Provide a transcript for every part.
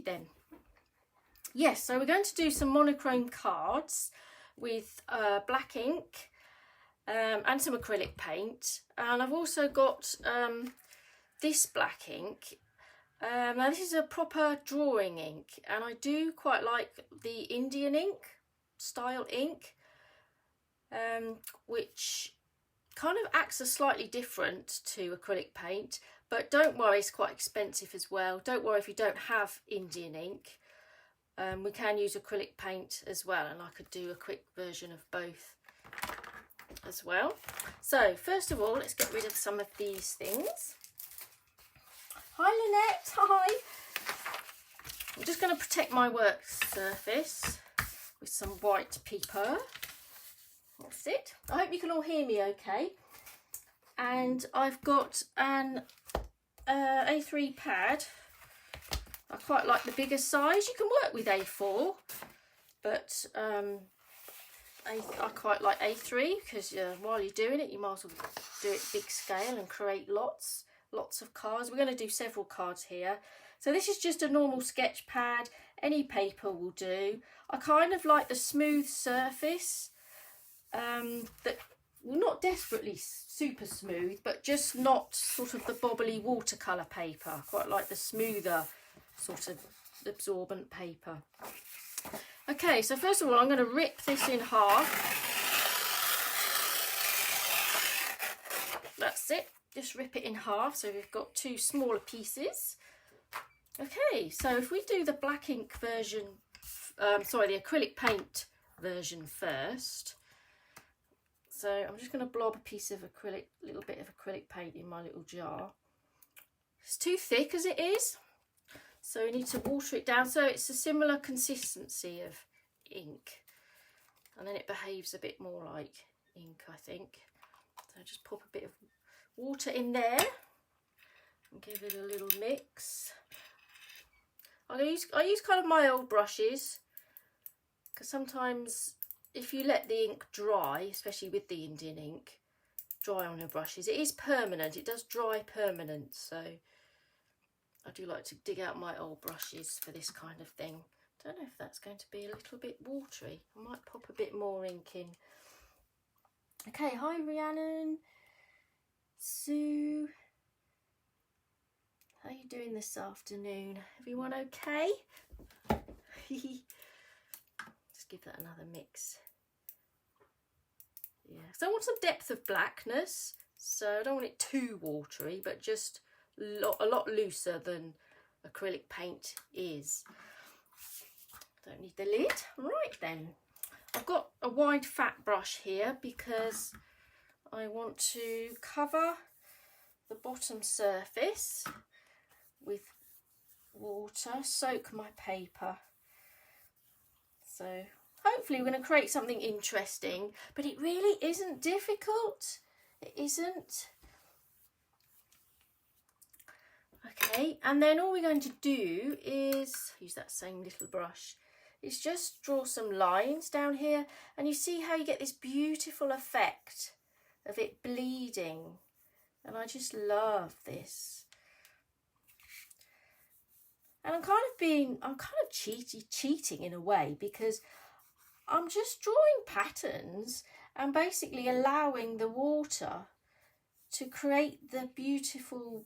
then. Yes, so we're going to do some monochrome cards with black ink and some acrylic paint, and I've also got this black ink. Now this is a proper drawing ink, and I do quite like the Indian ink style ink, which kind of acts as slightly different to acrylic paint, but don't worry, it's quite expensive as well. Don't worry if you don't have Indian ink. We can use acrylic paint as well, and I could do a quick version of both as well. So first of all, let's get rid of some of these things. Hi Lynette, hi. I'm just going to protect my work surface with some white paper. That's it. I hope you can all hear me okay. And I've got an A3 pad. I quite like the bigger size. You can work with A4, but I quite like A3 because while you're doing it, you might as well do it big scale and create lots of cards. We're going to do several cards here. So this is just a normal sketch pad. Any paper will do. I kind of like the smooth surface, that, well, not desperately super smooth, but just not sort of the bobbly watercolour paper. I quite like the smoother sort of absorbent paper. Okay, so first of all, I'm going to rip this in half. That's it. Just rip it in half, so we've got two smaller pieces. Okay, so if we do the black ink version, the acrylic paint version first. So I'm just going to blob a piece of little bit of acrylic paint in my little jar. It's too thick as it is, so we need to water it down so it's a similar consistency of ink, and then it behaves a bit more like ink, I think. So just pop a bit of water in there and give it a little mix. I use kind of my old brushes, because sometimes if you let the ink dry, especially with the Indian ink, dry on your brushes, it is permanent. It does dry permanent, so I do like to dig out my old brushes for this kind of thing. Don't know if that's going to be a little bit watery. I might pop a bit more ink in. Okay, hi Rhiannon. Sue, how are you doing this afternoon? Everyone okay? Just give that another mix. Yeah, so I want some depth of blackness, so I don't want it too watery, but just a lot looser than acrylic paint is. Don't need the lid. Right then, I've got a wide fat brush here because I want to cover the bottom surface with water, soak my paper. So hopefully we're going to create something interesting, but it really isn't difficult. It isn't. Okay, and then all we're going to do is use that same little brush. Is just draw some lines down here, and you see how you get this beautiful effect of it bleeding, and I just love this. And I'm kind of cheating in a way, because I'm just drawing patterns and basically allowing the water to create the beautiful,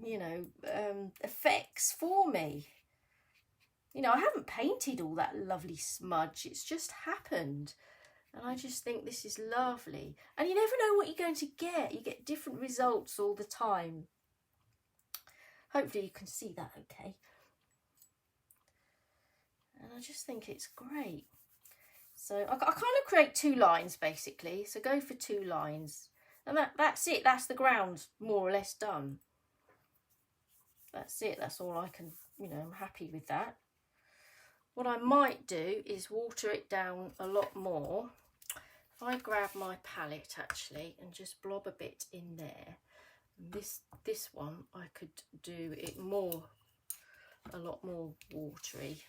you know, effects for me. You know, I haven't painted all that lovely smudge, it's just happened. And I just think this is lovely. And you never know what you're going to get. You get different results all the time. Hopefully you can see that okay. And I just think it's great. So I kind of create two lines basically. So go for two lines. And that's it. That's the ground more or less done. That's it. That's all I can, you know, I'm happy with that. What I might do is water it down a lot more. If I grab my palette actually and just blob a bit in there, this one I could do it a lot more watery.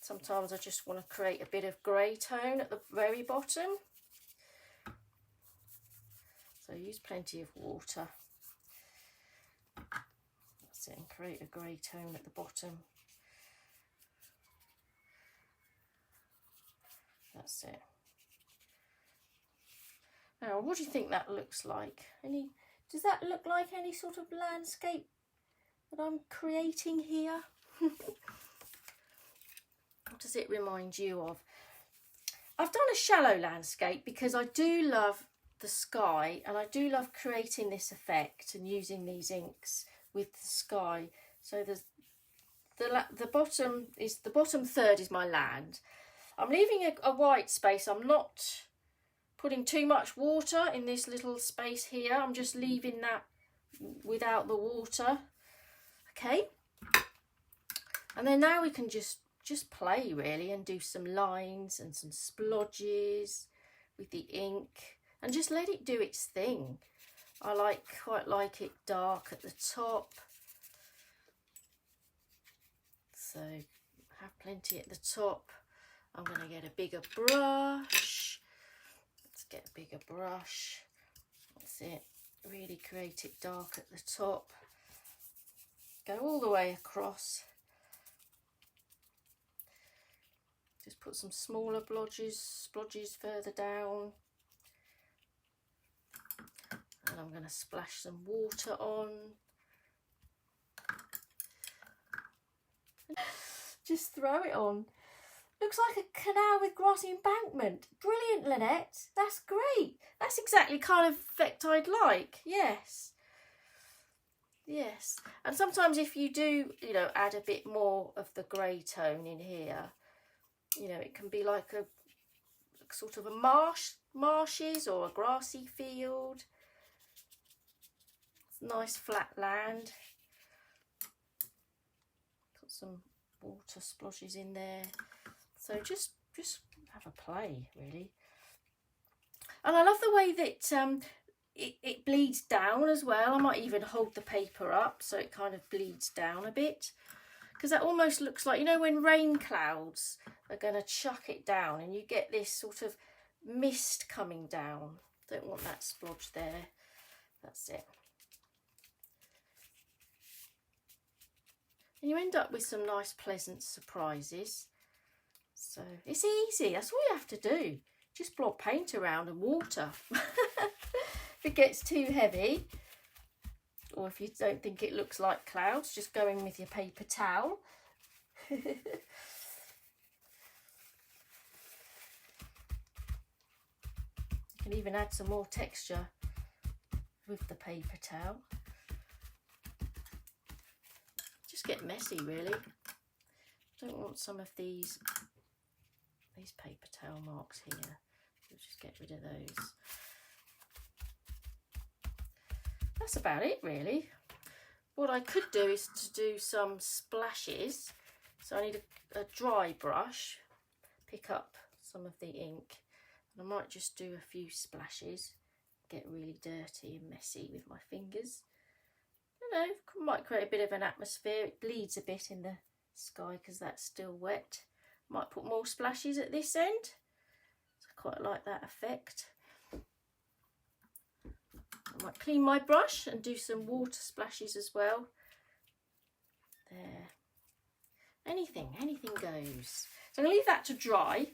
Sometimes I just want to create a bit of grey tone at the very bottom. So use plenty of water. That's it, and create a grey tone at the bottom. That's it. Now, what do you think that looks like? Does that look like any sort of landscape that I'm creating here? What does it remind you of? I've done a shallow landscape because I do love the sky, and I do love creating this effect and using these inks with the sky. So the bottom third is my land. I'm leaving a white space. I'm not putting too much water in this little space here. I'm just leaving that without the water. Okay. And then now we can just play really and do some lines and some splodges with the ink and just let it do its thing. I quite like it dark at the top. So have plenty at the top. I'm going to get a bigger brush. Let's get a bigger brush. That's it. Really create it dark at the top. Go all the way across. Just put some smaller splodges further down. And I'm going to splash some water on. Just throw it on. Looks like a canal with grassy embankment. Brilliant, Lynette. That's great. That's exactly kind of effect I'd like. Yes. Yes. And sometimes if you do, add a bit more of the grey tone in here, it can be like a sort of a marshes or a grassy field. It's nice flat land. Got some water splotches in there. So just have a play, really. And I love the way that it bleeds down as well. I might even hold the paper up so it kind of bleeds down a bit. Because that almost looks like, when rain clouds are going to chuck it down and you get this sort of mist coming down. Don't want that splodge there. That's it. And you end up with some nice pleasant surprises. So it's easy. That's all you have to do. Just blob paint around and water. If it gets too heavy, or if you don't think it looks like clouds, just go in with your paper towel. You can even add some more texture with the paper towel. Just get messy, really. Don't want some of these paper towel marks here. We'll just get rid of those. That's about it, really. What I could do is to do some splashes. So I need a dry brush, pick up some of the ink, and I might just do a few splashes, get really dirty and messy with my fingers. Might create a bit of an atmosphere. It bleeds a bit in the sky because that's still wet. Might put more splashes at this end. So I quite like that effect. I might clean my brush and do some water splashes as well. There. Anything goes. So I'm going to leave that to dry.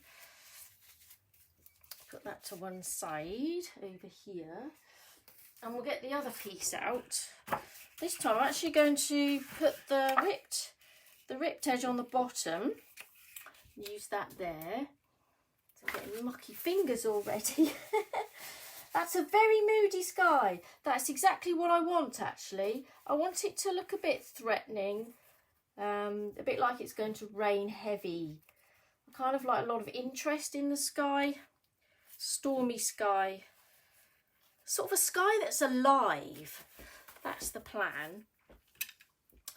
Put that to one side over here. And we'll get the other piece out. This time I'm actually going to put the ripped edge on the bottom. Use that there. So I'm getting mucky fingers already. That's a very moody sky. That's exactly what I want, actually. I want it to look a bit threatening, a bit like it's going to rain heavy. I kind of like a lot of interest in the sky, stormy sky, sort of a sky that's alive. That's the plan.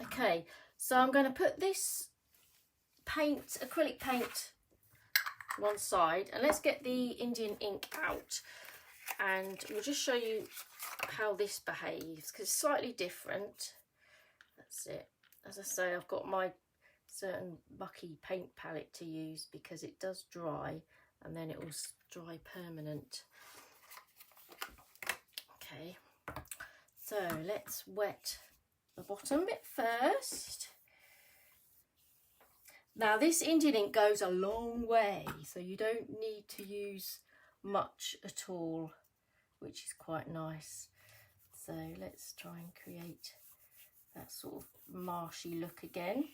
Okay, so I'm going to put this acrylic paint one side, and let's get the Indian ink out. And we'll just show you how this behaves, because it's slightly different. That's it. As I say, I've got my certain mucky paint palette to use because it does dry and then it will dry permanent. Okay, so let's wet the bottom bit first. Now this Indian ink goes a long way, so you don't need to use much at all, which is quite nice. So let's try and create that sort of marshy look again.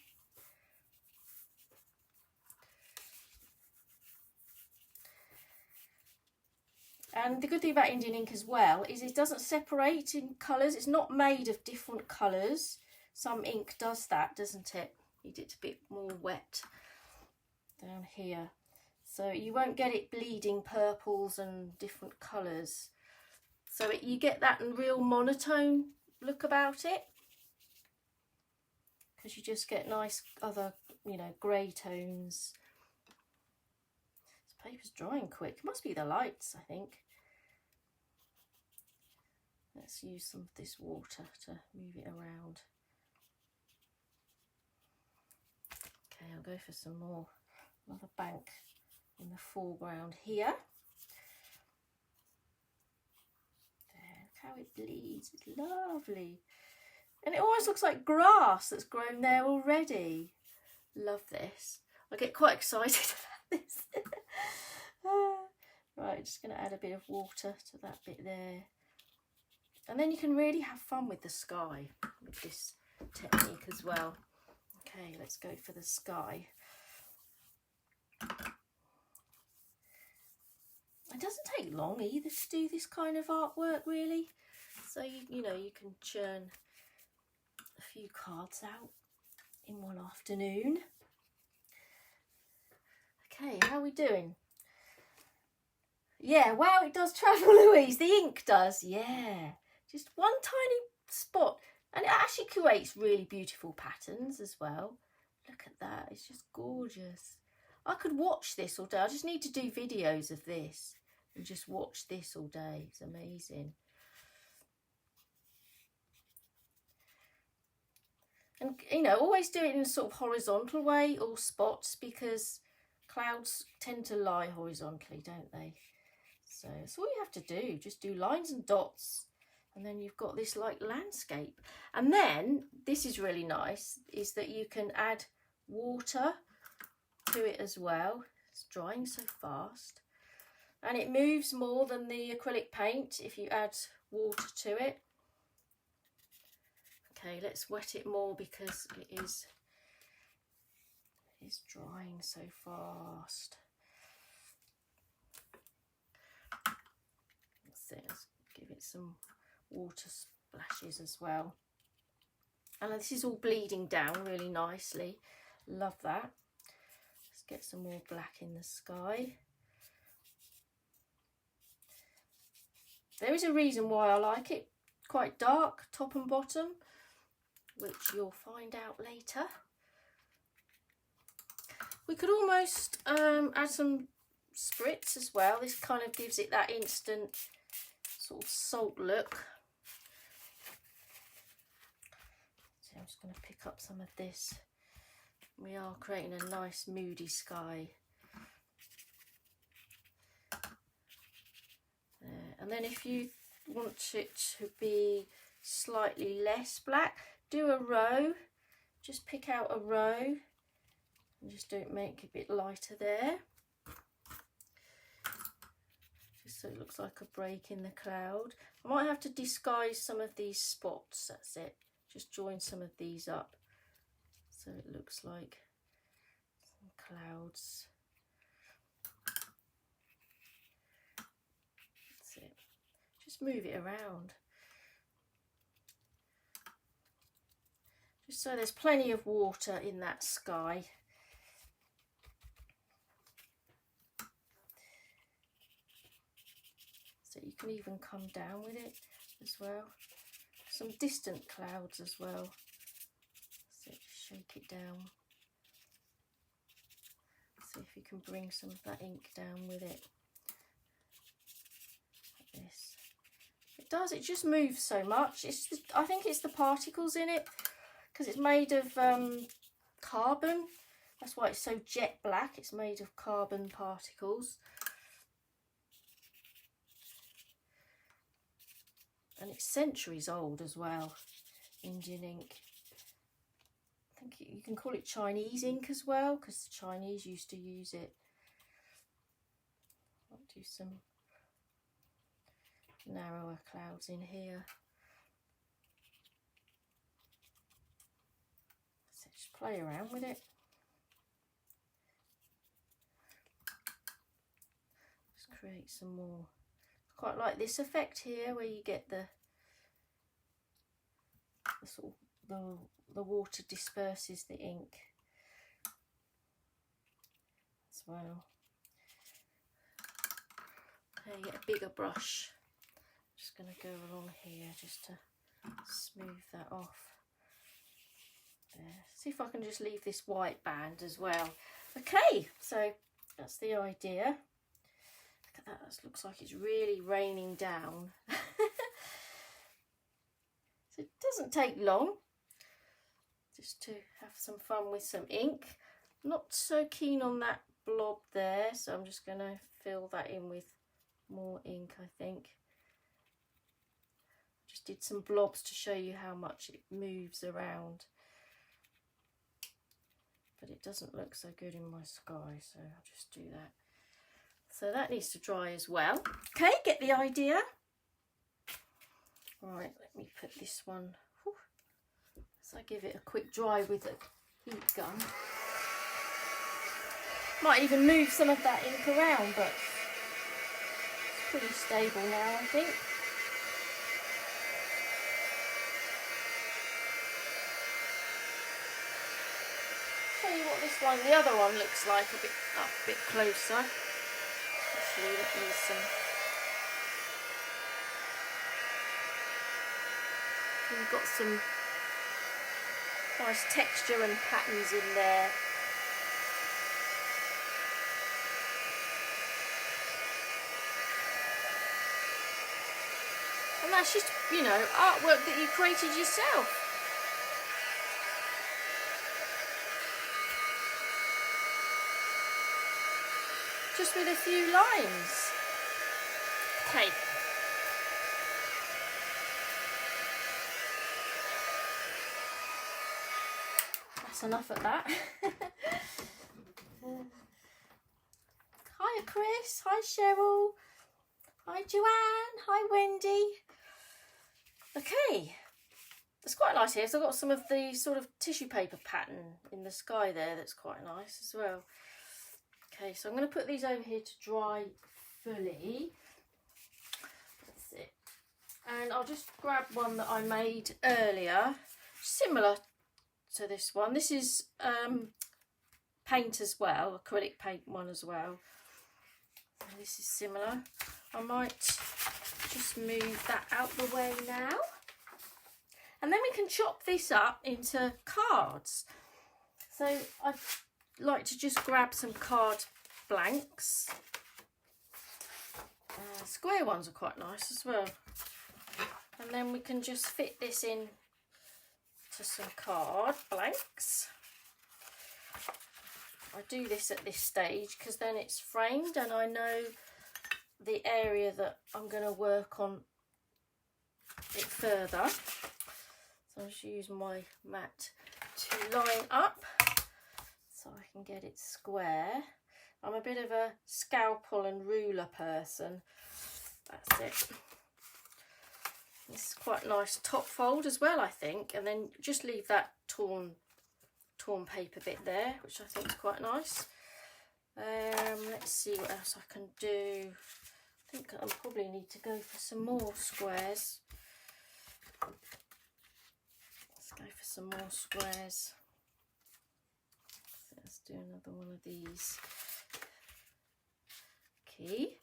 And the good thing about Indian ink as well is it doesn't separate in colours. It's not made of different colours. Some ink does that, doesn't it? Need it a bit more wet down here. So you won't get it bleeding purples and different colours. So you get that real monotone look about it. Because you just get nice other, you know, grey tones. This paper's drying quick. It must be the lights, I think. Let's use some of this water to move it around. Okay, I'll go for some more, another bank in the foreground here. There, look how it bleeds, it's lovely. And it almost looks like grass that's grown there already. Love this. I get quite excited about this. Right, just going to add a bit of water to that bit there. And then you can really have fun with the sky with this technique as well. Okay, let's go for the sky. It doesn't take long either to do this kind of artwork, really. So, you know, you can churn a few cards out in one afternoon. Okay, how are we doing? Yeah, wow, it does travel, Louise. The ink does, yeah. Just one tiny spot. And it actually creates really beautiful patterns as well. Look at that, it's just gorgeous. I could watch this all day. I just need to do videos of this and just watch this all day. It's amazing. And, you know, always do it in a sort of horizontal way or spots, because clouds tend to lie horizontally, don't they? So that's all you have to do. Just do lines and dots. And then you've got this like landscape. And then this is really nice, is that you can add water to it as well. It's drying so fast. And it moves more than the acrylic paint if you add water to it. Okay, let's wet it more because it is drying so fast. Let's give it some water splashes as well. And this is all bleeding down really nicely. Love that. Let's get some more black in the sky. There is a reason why I like it quite dark, top and bottom, which you'll find out later. We could almost add some spritz as well. This kind of gives it that instant sort of salt look. So I'm just going to pick up some of this. We are creating a nice moody sky. There. And then if you want it to be slightly less black, do a row. Just pick out a row and just make it a bit lighter there. Just so it looks like a break in the cloud. I might have to disguise some of these spots, that's it. Just join some of these up so it looks like some clouds. That's it. Just move it around. Just so there's plenty of water in that sky. So you can even come down with it as well. Some distant clouds as well. So just shake it down. See if you can bring some of that ink down with it. Like this. It does, it just moves so much. I think it's the particles in it, because it's made of carbon. That's why it's so jet black. It's made of carbon particles. And it's centuries old as well. Indian ink. I think you can call it Chinese ink as well, because the Chinese used to use it. I'll do some narrower clouds in here. So just play around with it. Just create some more. I quite like this effect here where you get the sort of the water disperses the ink as well. Now you get a bigger brush. Just going to go along here just to smooth that off. There. See if I can just leave this white band as well. Okay, so that's the idea. Look at that, that looks like it's really raining down. So it doesn't take long just to have some fun with some ink. Not so keen on that blob there, so I'm just going to fill that in with more ink, I think. Just did some blobs to show you how much it moves around. But it doesn't look so good in my sky, so I'll just do that. So that needs to dry as well. Okay, get the idea? Right, let me put this one, so I give it a quick dry with a heat gun. Might even move some of that ink around, but it's pretty stable now, I think. Show you what this one, the other one looks like a bit closer. Actually, that needs some. We've got some nice texture and patterns in there. And that's just, you know, artwork that you created yourself. Just with a few lines. Okay. Enough of that. Hi Chris, hi Cheryl, hi Joanne, hi Wendy. Okay, it's quite nice here. So I've got some of the sort of tissue paper pattern in the sky there that's quite nice as well. Okay, so I'm going to put these over here to dry fully. That's it. And I'll just grab one that I made earlier, similar to this one. This is paint as well, acrylic paint one as well. And this is similar. I might just move that out the way now. And then we can chop this up into cards. So I'd like to just grab some card blanks. Square ones are quite nice as well. And then we can just fit this in to some card blanks. I do this at this stage because then it's framed and I know the area that I'm going to work on it further. So I'll just use my mat to line up so I can get it square. I'm a bit of a scalpel and ruler person. That's it. This is quite a nice top fold as well, I think, and then just leave that torn paper bit there, which I think is quite nice. Let's see what else I can do. I think I'll probably need to go for some more squares. Let's go for some more squares. So let's do another one of these. Okay.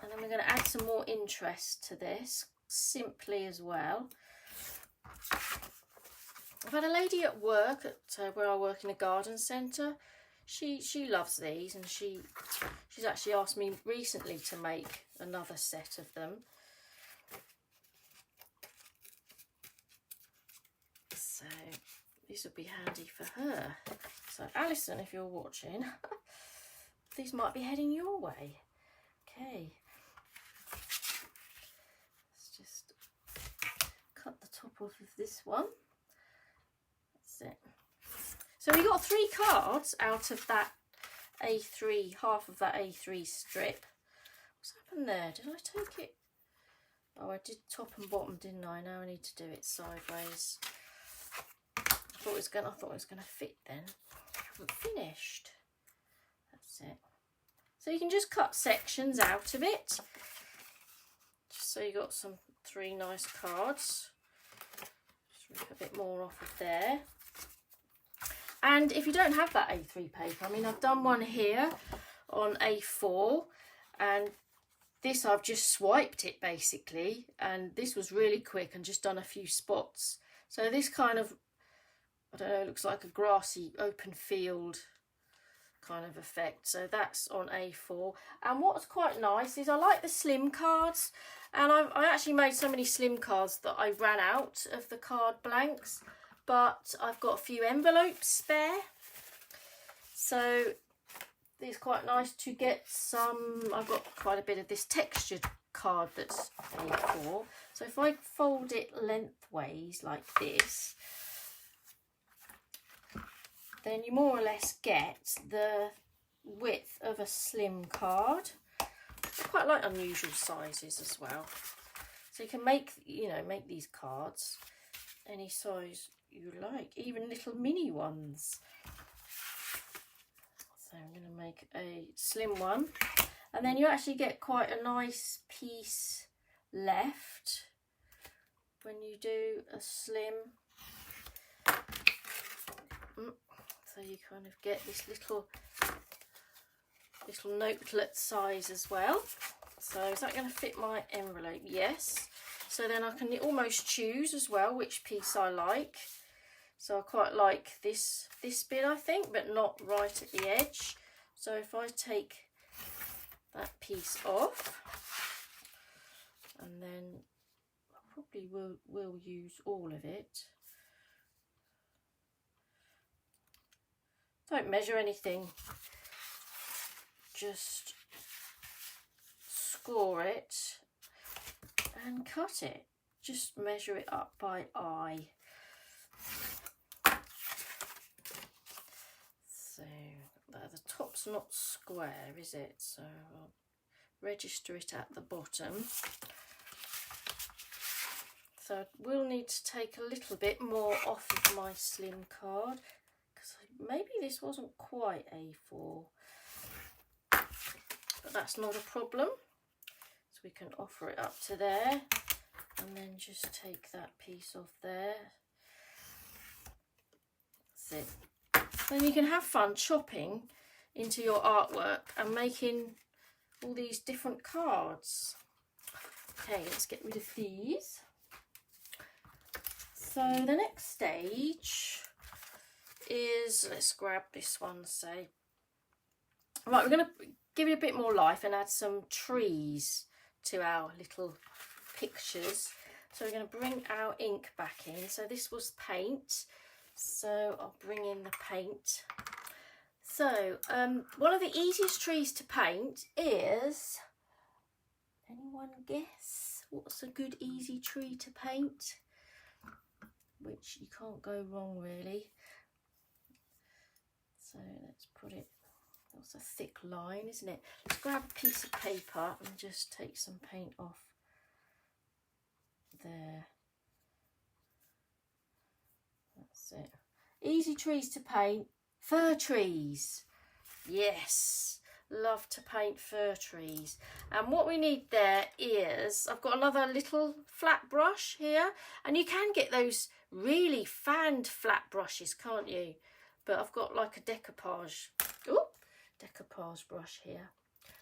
And then we're going to add some more interest to this, simply as well. I've had a lady at work at where I work in a garden centre. She loves these, and she's actually asked me recently to make another set of them. So these would be handy for her. So Alison, if you're watching, these might be heading your way. Okay. Let's just cut the top off of this one. That's it. So we got 3 cards out of that A3, half of that A3 strip. What's happened there? Did I take it? Oh, I did top and bottom, didn't I? Now I need to do it sideways. I thought it was gonna fit then. I haven't finished. That's it. So you can just cut sections out of it. Just so you got 3 nice cards. Just rip a bit more off of there. And if you don't have that A3 paper, I mean, I've done one here on A4, and this I've just swiped it basically, and this was really quick and just done a few spots. So this kind of, I don't know, looks like a grassy open field kind of effect. So that's on A4. And what's quite nice is I like the slim cards, and I actually made so many slim cards that I ran out of the card blanks, but I've got a few envelopes spare, so it's quite nice to get some. I've got quite a bit of this textured card that's A4, so if I fold it lengthways like this, then you more or less get the width of a slim card. I quite like unusual sizes as well, so you can make, you know, make these cards any size you like, even little mini ones. So I'm going to make a slim one, and then you actually get quite a nice piece left when you do a slim. So you kind of get this little notelet size as well. So is that going to fit my envelope? Yes. So then I can almost choose as well which piece I like. So I quite like this bit, I think, but not right at the edge. So if I take that piece off, and then I probably will use all of it. Don't measure anything, just score it and cut it. Just measure it up by eye. So the top's not square, is it? So I'll register it at the bottom. So we'll need to take a little bit more off of my slim card, because maybe this wasn't quite A4, but that's not a problem. So we can offer it up to there, and then just take that piece off there. That's it. Then you can have fun chopping into your artwork and making all these different cards. Okay, let's get rid of these. So the next stage is, let's grab this one, say. Right, we're going to give it a bit more life and add some trees to our little pictures. So we're going to bring our ink back in. So this was paint. So I'll bring in the paint. So one of the easiest trees to paint is, anyone guess what's a good easy tree to paint? Which you can't go wrong really. So let's put it, that's a thick line, isn't it? Let's grab a piece of paper and just take some paint off there. That's it. Easy trees to paint. Fir trees. Yes, love to paint fir trees. And what we need there is, I've got another little flat brush here, and you can get those really fanned flat brushes, can't you? But I've got like a decoupage brush here,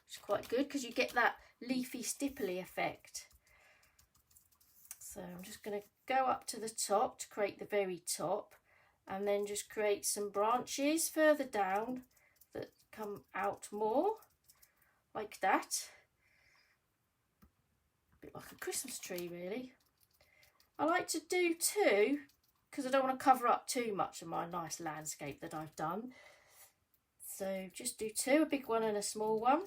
which is quite good because you get that leafy stipply effect. So I'm just going to go up to the top to create the very top, and then just create some branches further down that come out more, like that. A bit like a Christmas tree really. I like to do two because I don't want to cover up too much of my nice landscape that I've done. So just do two, a big one and a small one.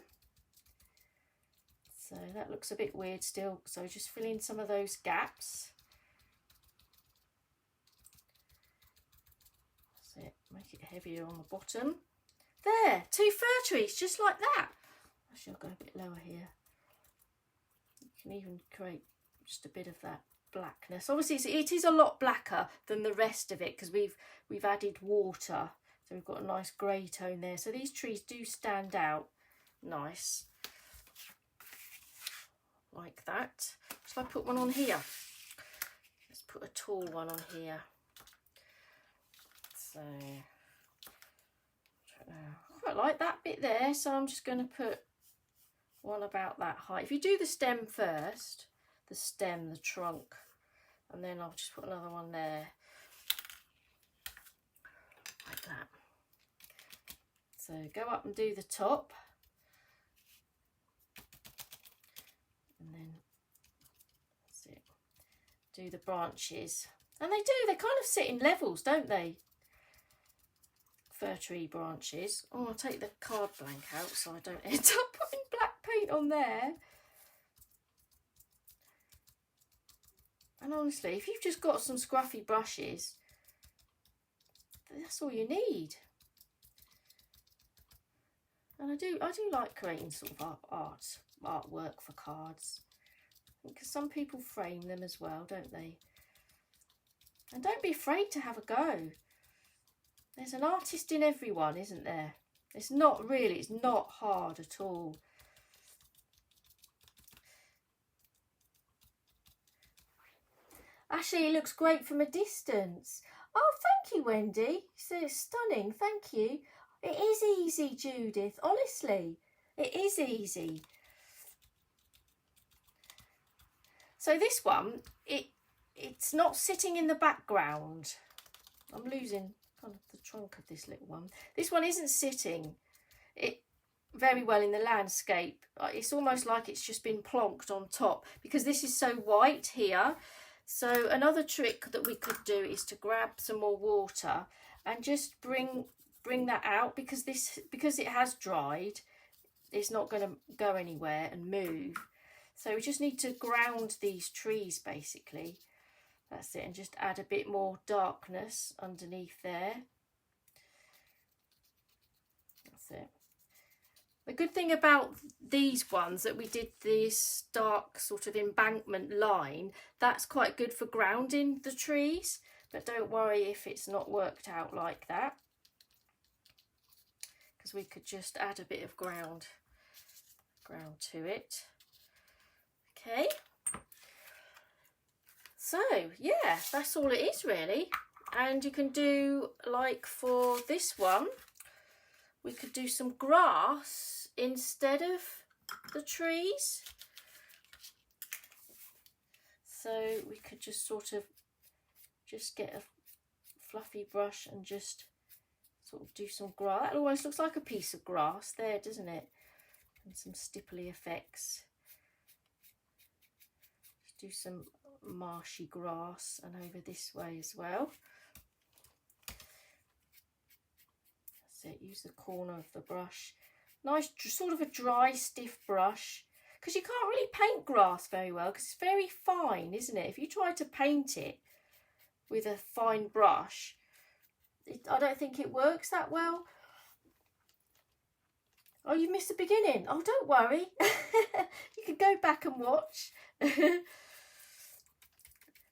So that looks a bit weird still, so just fill in some of those gaps. Make it heavier on the bottom. There, 2 fir trees, just like that. Actually, I'll go a bit lower here. You can even create just a bit of that blackness. Obviously, it is a lot blacker than the rest of it because we've added water. So we've got a nice grey tone there. So these trees do stand out nice. Like that. Shall I put one on here? Let's put a tall one on here. So, I quite like that bit there. So I'm just going to put one about that height. If you do the stem first, the stem, the trunk, and then I'll just put another one there. Like that. So go up and do the top. And then that's it. Do the branches. And they kind of sit in levels, don't they? Fir tree branches. Oh, I'll take the card blank out so I don't end up putting black paint on there. And honestly, if you've just got some scruffy brushes, that's all you need. And I do like creating sort of artwork for cards, because some people frame them as well, don't they? And don't be afraid to have a go. There's an artist in everyone, isn't there? It's not hard at all. Actually, it looks great from a distance. Oh, thank you, Wendy. It's stunning, thank you. It is easy, Judith, honestly. It is easy. So this one, it's not sitting in the background. I'm losing kind of the trunk of this little one. This one isn't sitting very well in the landscape. It's almost like it's just been plonked on top because this is so white here. So another trick that we could do is to grab some more water and just bring that out, because it has dried, it's not going to go anywhere and move. So we just need to ground these trees basically. That's it, and just add a bit more darkness underneath there. That's it. The good thing about these ones that we did this dark sort of embankment line, that's quite good for grounding the trees, but don't worry if it's not worked out like that, because we could just add a bit of ground to it. Okay, so yeah, that's all it is really. And you can do, like for this one, we could do some grass instead of the trees. So we could just sort of get a fluffy brush and just sort of do some grass. That almost looks like a piece of grass there, doesn't it? And some stipply effects. Just do some marshy grass and over this way as well. That's it, use the corner of the brush. Nice sort of a dry, stiff brush, because you can't really paint grass very well because it's very fine, isn't it? If you try to paint it with a fine brush, I don't think it works that well. Oh, you missed the beginning. Oh, don't worry. You can go back and watch.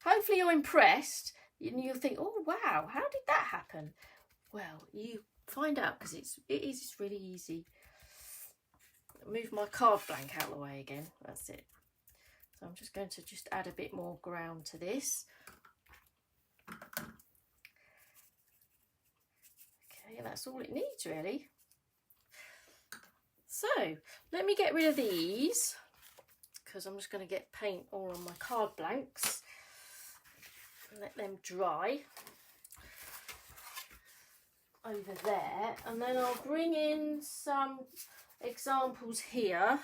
Hopefully you're impressed and you'll think, oh, wow, how did that happen? Well, you find out, because it is just really easy. Move my card blank out of the way again. That's it. So I'm just going to add a bit more ground to this. Okay, and that's all it needs really. So let me get rid of these, because I'm just going to get paint all on my card blanks and let them dry over there, and then I'll bring in some examples here.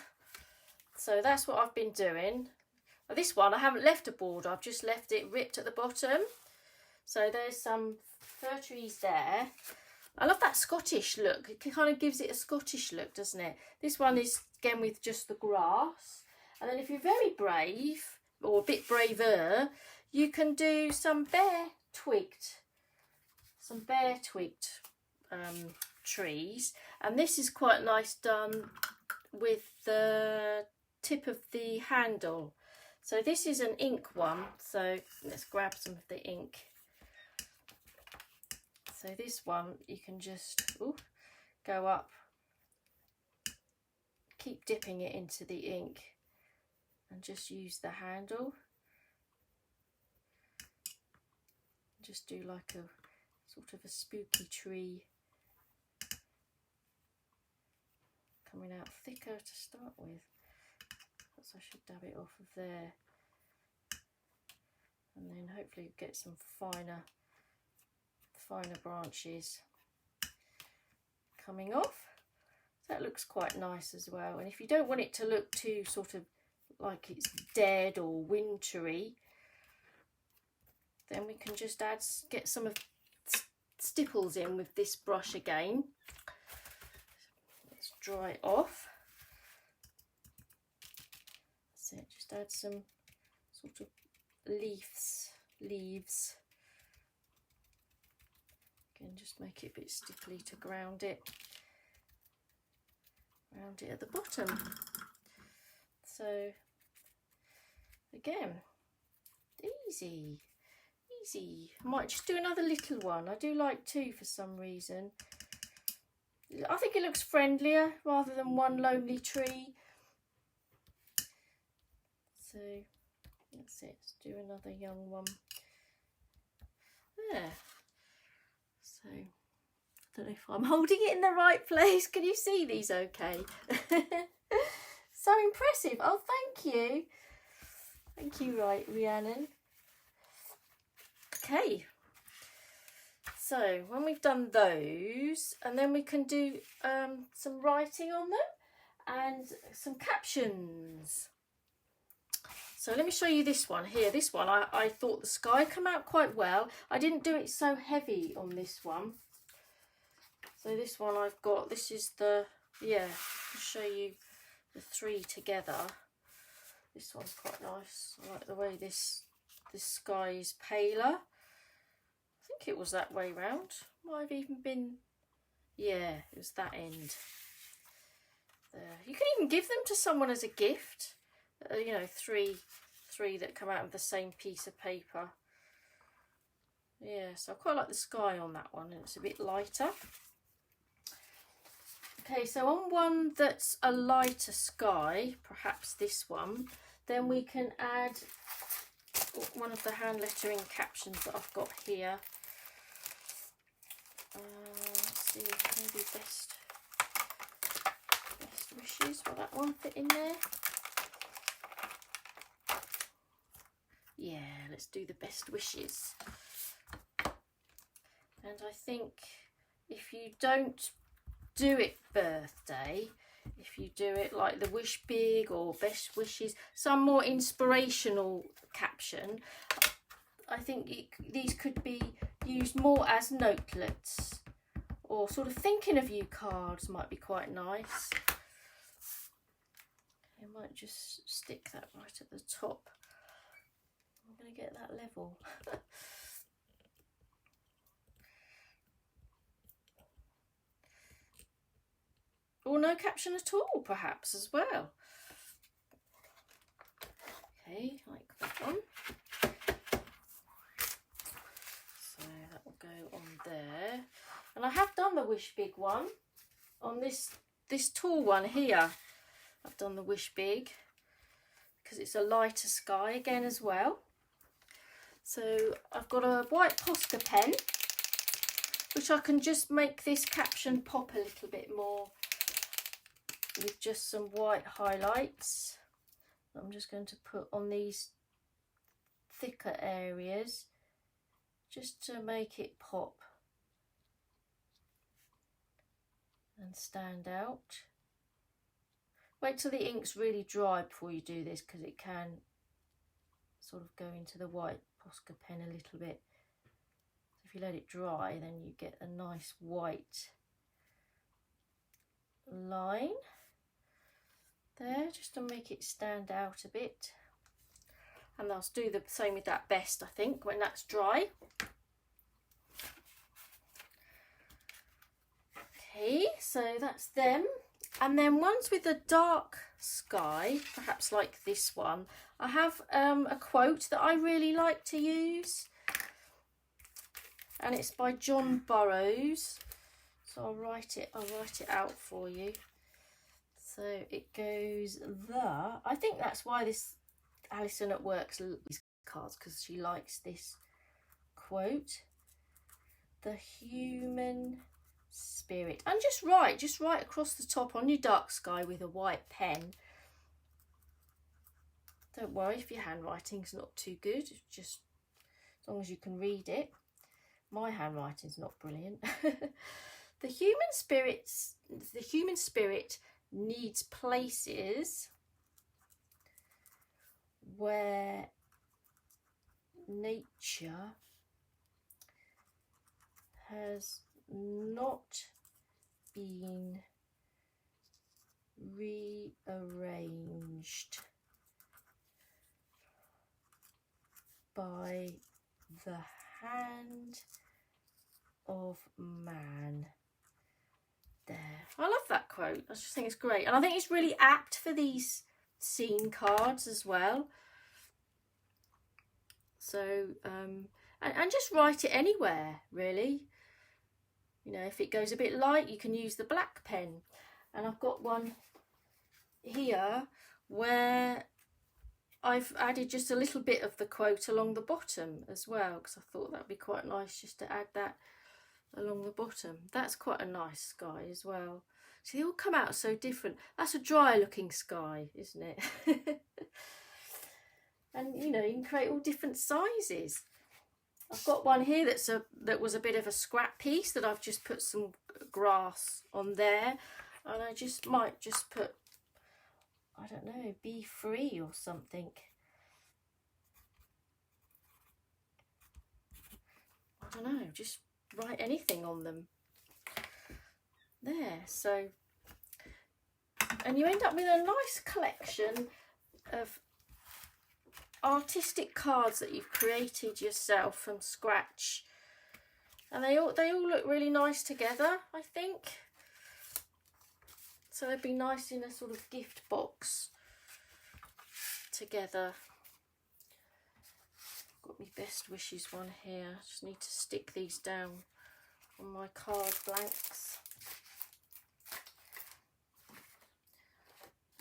So that's what I've been doing. This one I haven't left a border, I've just left it ripped at the bottom. So there's some fir trees there. I love that Scottish look. It kind of gives it a Scottish look, doesn't it? This one is again with just the grass. And then if you're very brave, or a bit braver, you can do some bare twigged some bare twigged trees, and this is quite nice done with the tip of the handle. So this is an ink one, so let's grab some of the ink. So this one you can just go up, keep dipping it into the ink and just use the handle. Just do like a sort of a spooky tree, coming out thicker to start with. Perhaps I should dab it off of there, and then hopefully get some finer branches coming off. That looks quite nice as well. And if you don't want it to look too sort of like it's dead or wintry, then we can just get some of stipples in with this brush again. Let's dry it off. So just add some sort of leaves. Again, just make it a bit stiffly to ground it at the bottom. So again, easy. I might just do another little one. I do like two for some reason. I think it looks friendlier rather than one lonely tree. So that's it. Let's do another young one. There. So I don't know if I'm holding it in the right place. Can you see these okay? So impressive. Oh, thank you. Thank you, Rhiannon. Okay. So when we've done those, and then we can do some writing on them and some captions. So let me show you this one here. This one, I thought the sky came out quite well. I didn't do it so heavy on this one. So this one I've got, this is the, I'll show you the three together. This one's quite nice. I like the way this sky is paler. I think it was that way round. Might have even been, it was that end. There. You can even give them to someone as a gift. You know, three that come out of the same piece of paper. Yeah, so I quite like the sky on that one, and it's a bit lighter. Okay, so on one that's a lighter sky, perhaps this one, then we can add one of the hand lettering captions that I've got here. Let's see, maybe best wishes. Will that one fit in there? Yeah, let's do the best wishes. And I think if you don't do it birthday, if you do it like the wish big or best wishes, some more inspirational caption, I think these could be used more as notelets, or sort of thinking of you cards might be quite nice. I might just stick that right at the top. I'm going to get that level. Or no caption at all, perhaps, as well. Okay, like that one. So that will go on there. And I have done the wish big one on this tall one here. I've done the wish big because it's a lighter sky again as well. So I've got a white Posca pen, which I can just make this caption pop a little bit more with just some white highlights. I'm just going to put on these thicker areas just to make it pop and stand out. Wait till the ink's really dry before you do this, because it can sort of go into the white Posca pen a little bit. So if you let it dry, then you get a nice white line there, just to make it stand out a bit. And I'll do the same with that best, I think, when that's dry. so that's them. And then ones with a dark sky, perhaps like this one, I have a quote that I really like to use, and it's by John Burroughs. So I'll write it out for you. So it goes there. I think that's why this Alison at Work's these cards, because she likes this quote. The human spirit. And just write across the top on your dark sky with a white pen. Don't worry if your handwriting's not too good, just as long as you can read it. My handwriting's not brilliant. The human spirit needs places where nature has not been rearranged by the hand of man. There. I love that quote. I just think it's great. And I think it's really apt for these scene cards as well. So, and just write it anywhere, really. You know, if it goes a bit light, you can use the black pen. And I've got one here where I've added just a little bit of the quote along the bottom as well, because I thought that'd be quite nice just to add that along the bottom. That's quite a nice sky as well. So they all come out so different. That's a dry looking sky, isn't it? And you know, you can create all different sizes. I've got one here that was a bit of a scrap piece that I've just put some grass on there, and I might just put, I don't know, be free or something. I don't know, just write anything on them. There, so, and you end up with a nice collection of artistic cards that you've created yourself from scratch, and they all look really nice together, I think. So they'd be nice in a sort of gift box together. I've got my best wishes one here. I just need to stick these down on my card blanks.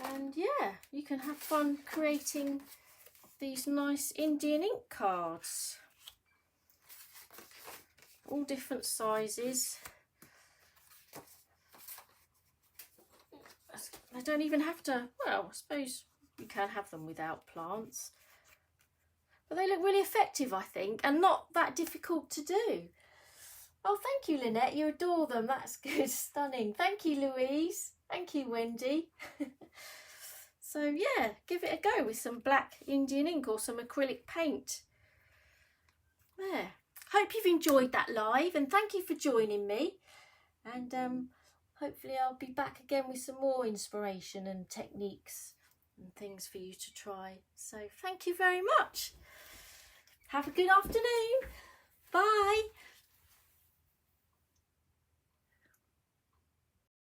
And yeah, you can have fun creating these nice Indian ink cards. All different sizes. They don't even have to, well, I suppose you can have them without plants. But they look really effective, I think, and not that difficult to do. Oh, thank you, Lynette. You adore them. That's good. Stunning. Thank you, Louise. Thank you, Wendy. So, yeah, give it a go with some black Indian ink or some acrylic paint. There. Hope you've enjoyed that live, and thank you for joining me. And hopefully I'll be back again with some more inspiration and techniques and things for you to try. So, thank you very much. Have a good afternoon. Bye.